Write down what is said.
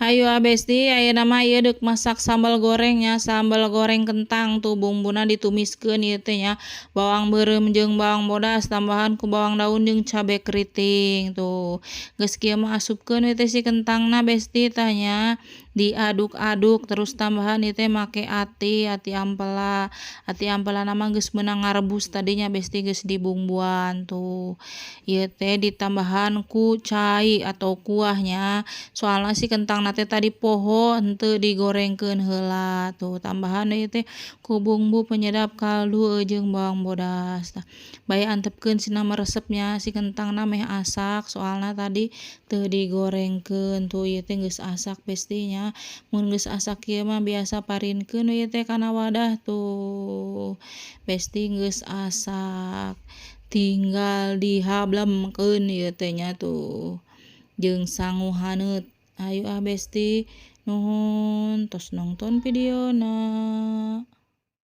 Hayu Besti, ayeuna mah ieu deuk masak sambal gorengnya, sambal goreng kentang tuh bumbuna ditumiskeun ieu teh nya, bawang beureum jeung bawang bodas tambahan ku bawang daun jeung cabe keriting tuh. Geus kieu mah asupkeun we teh si kentangna Besti tah nya, diaduk-aduk terus tambahan ieu teh make ati ampela. Ati ampelana mah geus meunang ngarebus tadinya Besti geus dibumbuan tuh. Ieu teh ditambahan ku cai atau kuahnya. Soalna si kentang teh tadi poho henteu digorengkeun heula tuh tambahan deui teh ku bumbu penyedap kaldu jeung bawang bodas tah. Bae antepkeun cenah meresepnya si kentangna meh asak soalna tadi teu digorengkeun tuh ieu teh geus asak Besti nya. Mun geus asak kieu mah biasa parinkeun we ieu teh kana wadah tuh. Besti geus asak. Tinggal dihablemkeun ieu teh nya tuh. Jeung sangu haneut. Hayu Besti, nuhun tos nongton videona.